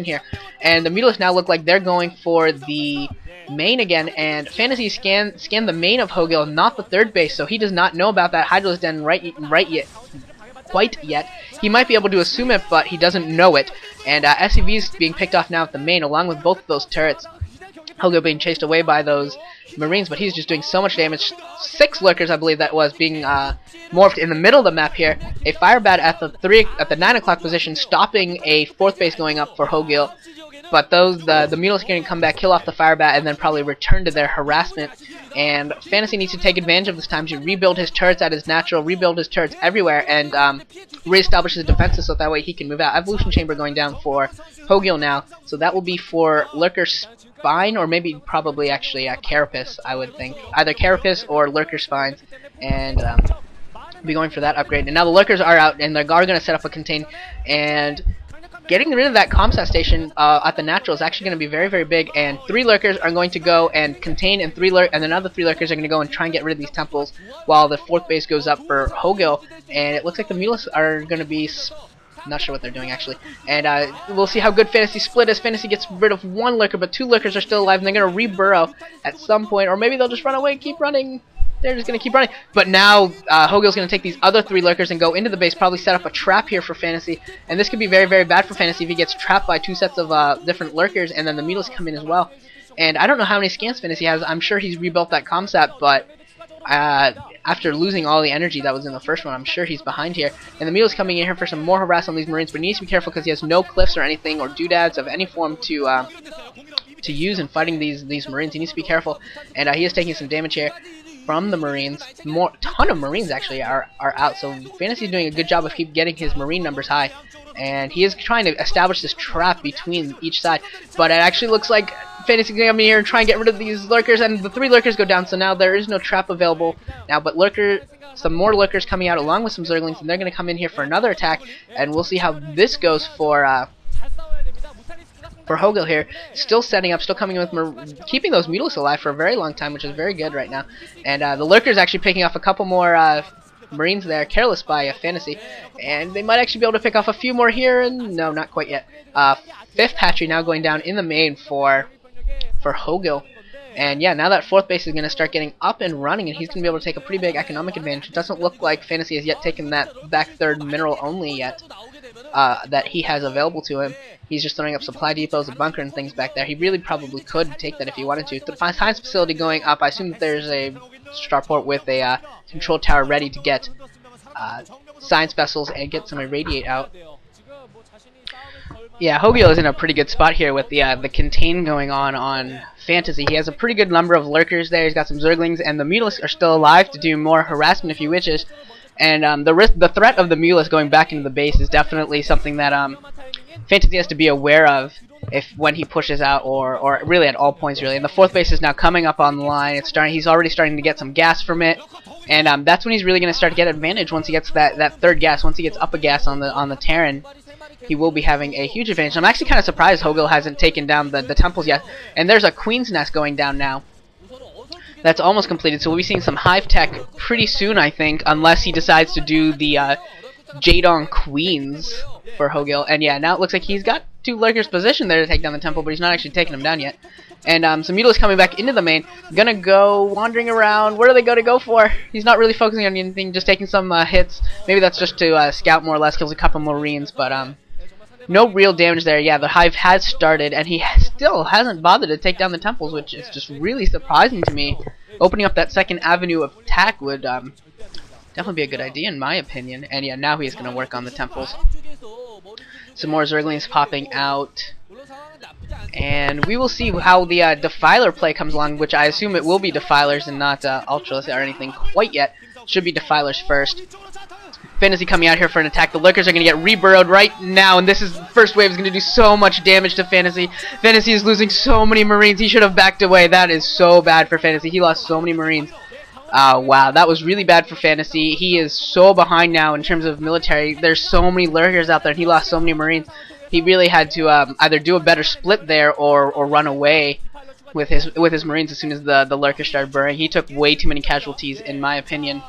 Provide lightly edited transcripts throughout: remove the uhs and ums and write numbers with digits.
here, and the Medusa now look like they're going for the main again, and Fantasy scanned the main of Hogil, not the third base, so he does not know about that Hydralisk Den quite yet. He might be able to assume it, but he doesn't know it, and SCV is being picked off now at the main, along with both of those turrets. Hogil being chased away by those Marines, but he's just doing so much damage. 6 lurkers, I believe that was, being morphed in the middle of the map here. A fire bat at the 9 o'clock position, stopping a 4th base going up for Hogil. But the Mules can come back, kill off the fire bat, and then probably return to their harassment. And Fantasy needs to take advantage of this time to rebuild his turrets at his natural, rebuild his turrets everywhere, and reestablish his defenses so that way he can move out. Evolution Chamber going down for Hogil now, so that will be for Lurker Spine, or maybe probably actually Carapace, I would think. Either Carapace or Lurker Spines, and be going for that upgrade. And now the Lurkers are out, and they're going to set up a contain, and getting rid of that Comsat station at the natural is actually going to be very, very big, and 3 Lurkers are going to go and contain, and another 3 Lurkers are going to go and try and get rid of these temples, while the 4th base goes up for Hogil, and it looks like the Mules are going to be... not sure what they're doing actually, and we'll see how good Fantasy split is. Fantasy gets rid of 1 Lurker, but 2 Lurkers are still alive, and they're going to re-burrow at some point, or maybe they'll just run away and keep running. They're just going to keep running. But now Hogil's going to take these other 3 Lurkers and go into the base, probably set up a trap here for Fantasy. And this could be very, very bad for Fantasy if he gets trapped by 2 sets of different Lurkers, and then the Mules come in as well. And I don't know how many scans Fantasy has. I'm sure he's rebuilt that Comsat, but after losing all the energy that was in the first one, I'm sure he's behind here. And the Mules coming in here for some more harass on these Marines, but he needs to be careful because he has no cliffs or anything, or doodads of any form to use in fighting these Marines. He needs to be careful, and he is taking some damage here from the Marines. Ton of Marines actually are out, so Fantasy is doing a good job of keep getting his Marine numbers high, and he is trying to establish this trap between each side, but it actually looks like Fantasy is going to come in here and try and get rid of these Lurkers, and the 3 Lurkers go down, so now there is no trap available now, but some more Lurkers coming out along with some Zerglings, and they're going to come in here for another attack, and we'll see how this goes for Hogil here, still setting up, still coming in with keeping those Mules alive for a very long time, which is very good right now. And the Lurker's actually picking off a couple more Marines there, careless by Fantasy, and they might actually be able to pick off a few more here, and no, not quite yet. 5th Hatchery now going down in the main for Hogil. And yeah, now that 4th base is going to start getting up and running, and he's going to be able to take a pretty big economic advantage. It doesn't look like Fantasy has yet taken that back 3rd mineral only yet that he has available to him. He's just throwing up supply depots, a bunker, and things back there. He really probably could take that if he wanted to. The science facility going up, I assume that there's a starport with a control tower ready to get science vessels and get some irradiate out. Yeah, Hogil is in a pretty good spot here with the contain going on Fantasy. He has a pretty good number of Lurkers there. He's got some Zerglings, and the Mules are still alive to do more harassment if he wishes. And the threat of the Mules going back into the base is definitely something that Fantasy has to be aware of when he pushes out, or really at all points really. And the 4th base is now coming up on the line. He's already starting to get some gas from it, and that's when he's really going to start to get advantage once he gets that 3rd gas. Once he gets up a gas on the Terran, he will be having a huge advantage. I'm actually kind of surprised Hogil hasn't taken down the temples yet. And there's a Queen's Nest going down now. That's almost completed, so we'll be seeing some Hive Tech pretty soon, I think, unless he decides to do the Jadong Queens for Hogil. And yeah, now it looks like he's got 2 Lurkers positioned there to take down the temple, but he's not actually taking them down yet. And some Mules coming back into the main, gonna go wandering around. Where are they going to go for? He's not really focusing on anything, just taking some hits. Maybe that's just to scout more or less, kills a couple Marines, but no real damage there. Yeah, the Hive has started, and he still hasn't bothered to take down the temples, which is just really surprising to me. Opening up that 2nd avenue of attack would definitely be a good idea, in my opinion. And yeah, now he's going to work on the temples. Some more Zerglings popping out. And we will see how the Defiler play comes along, which I assume it will be Defilers and not Ultras or anything quite yet. Should be Defilers first. Fantasy coming out here for an attack. The Lurkers are going to get reburrowed right now, and this is first wave is going to do so much damage to Fantasy. Fantasy is losing so many Marines. He should have backed away. That is so bad for Fantasy. He lost so many Marines. Wow, that was really bad for Fantasy. He is so behind now in terms of military. There's so many Lurkers out there, and he lost so many Marines. He really had to either do a better split there or run away with his Marines as soon as the Lurkers started burning. He took way too many casualties, in my opinion.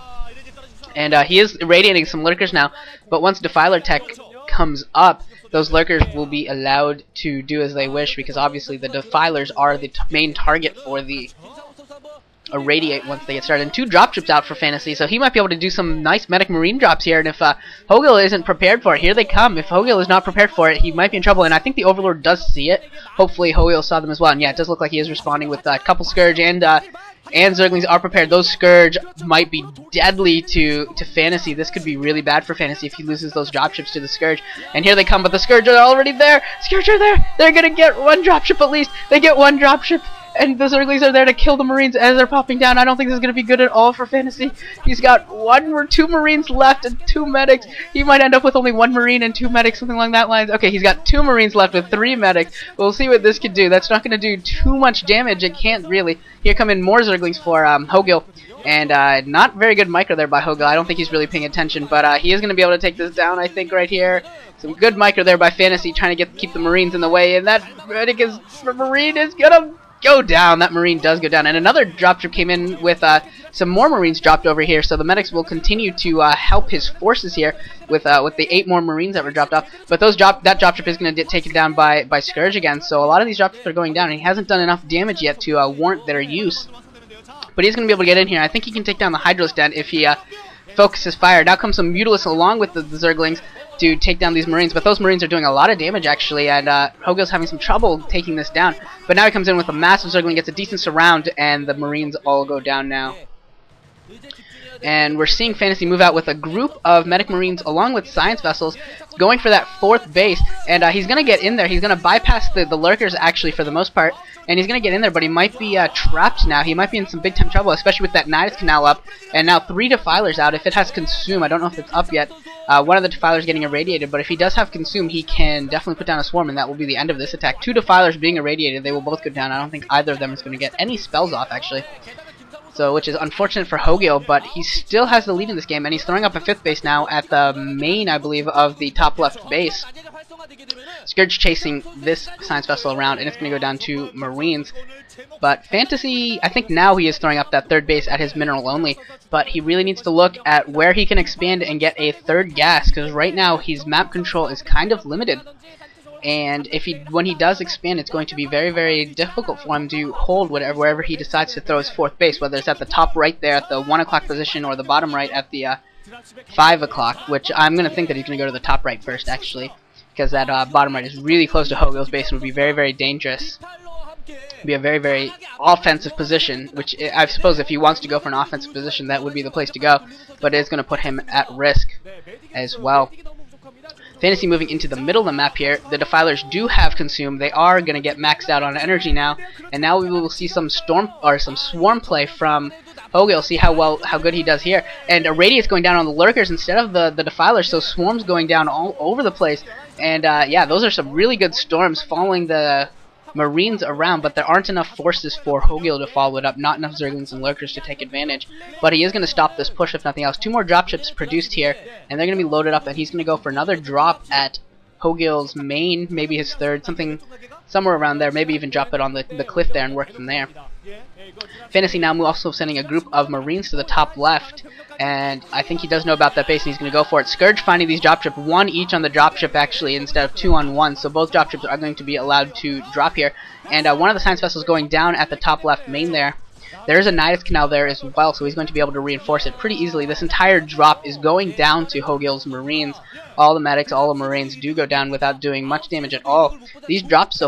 And he is irradiating some Lurkers now, but once Defiler Tech comes up, those lurkers will be allowed to do as they wish, because obviously the defilers are the main target for the irradiate once they get started. And 2 dropships out for Fantasy, so he might be able to do some nice medic marine drops here. And if Hogil isn't prepared for it, here they come. If Hogil is not prepared for it, he might be in trouble. And I think the Overlord does see it. Hopefully Hogil saw them as well. And yeah, it does look like he is responding with a couple Scourge, and Zerglings are prepared. Those Scourge might be deadly to Fantasy. This could be really bad for Fantasy if he loses those dropships to the Scourge. And here they come, but the Scourge are already there. Scourge are there. They're gonna get 1 dropship at least. They get 1 dropship. And the Zerglings are there to kill the Marines as they're popping down. I don't think this is going to be good at all for Fantasy. He's got 1 or 2 Marines left and 2 medics. He might end up with only 1 Marine and 2 medics, something along that lines. Okay, he's got 2 Marines left with 3 medics. We'll see what this can do. That's not going to do too much damage. It can't really. Here come in more Zerglings for Hogil. And not very good micro there by Hogil. I don't think he's really paying attention, but he is going to be able to take this down, I think, right here. Some good micro there by Fantasy, trying to keep the Marines in the way. And that Marine is going to go down. That Marine does go down, and another dropship came in with some more Marines dropped over here, so the medics will continue to help his forces here with the 8 more Marines that were dropped off. But that dropship is going to get taken down by Scourge again, so a lot of these dropships are going down, and he hasn't done enough damage yet to warrant their use. But he's going to be able to get in here. I think he can take down the Hydralis Den if he focuses fire. Now comes some Mutalists along with the Zerglings to take down these Marines, but those Marines are doing a lot of damage actually, and Hogil's having some trouble taking this down. But now he comes in with a massive Zergling, gets a decent surround, and the Marines all go down now. And we're seeing Fantasy move out with a group of medic Marines along with science vessels going for that 4th base, and he's going to get in there. He's going to bypass the lurkers actually for the most part, and he's going to get in there, but he might be trapped now. He might be in some big time trouble, especially with that Nidus Canal up, and now 3 defilers out. If it has Consume, I don't know if it's up yet. One of the defilers getting irradiated, but if he does have Consume, he can definitely put down a swarm, and that will be the end of this attack. 2 defilers being irradiated, they will both go down. I don't think either of them is going to get any spells off actually. So, which is unfortunate for Hogil, but he still has the lead in this game, and he's throwing up a 5th base now at the main, I believe, of the top left base. Scourge chasing this science vessel around, and it's going to go down to Marines. But Fantasy, I think now he is throwing up that 3rd base at his mineral only, but he really needs to look at where he can expand and get a 3rd gas, because right now his map control is kind of limited. And when he does expand, it's going to be very, very difficult for him to hold wherever he decides to throw his 4th base, whether it's at the top right there at the 1 o'clock position or the bottom right at the 5 o'clock, which I'm going to think that he's going to go to the top right first, actually, because that bottom right is really close to Hogil's base and would be very, very dangerous. Be a very, very offensive position, which I suppose if he wants to go for an offensive position, that would be the place to go, but it is going to put him at risk as well. Fantasy moving into the middle of the map here. The defilers do have Consume. They are going to get maxed out on energy now, and now we will see some swarm play from Hogil. See how good he does here. And Irradiate's going down on the lurkers instead of the defilers, so swarms going down all over the place. And yeah, those are some really good storms following the Marines around, but there aren't enough forces for Hogil to follow it up, not enough Zerglings and Lurkers to take advantage. But he is going to stop this push if nothing else. 2 more dropships produced here, and they're going to be loaded up, and he's going to go for another drop at Hogil's main, maybe his 3rd, somewhere around there, maybe even drop it on the cliff there and work from there. Fantasy now also sending a group of Marines to the top left, and I think he does know about that base and he's going to go for it. Scourge finding these dropships, 1 each on the dropship actually instead of 2 on 1, so both dropships are going to be allowed to drop here. And one of the science vessels going down at the top left main there. There is a Nidus Canal there as well, so he's going to be able to reinforce it pretty easily. This entire drop is going down to Hogil's Marines. All the medics, all the Marines do go down without doing much damage at all. These drops so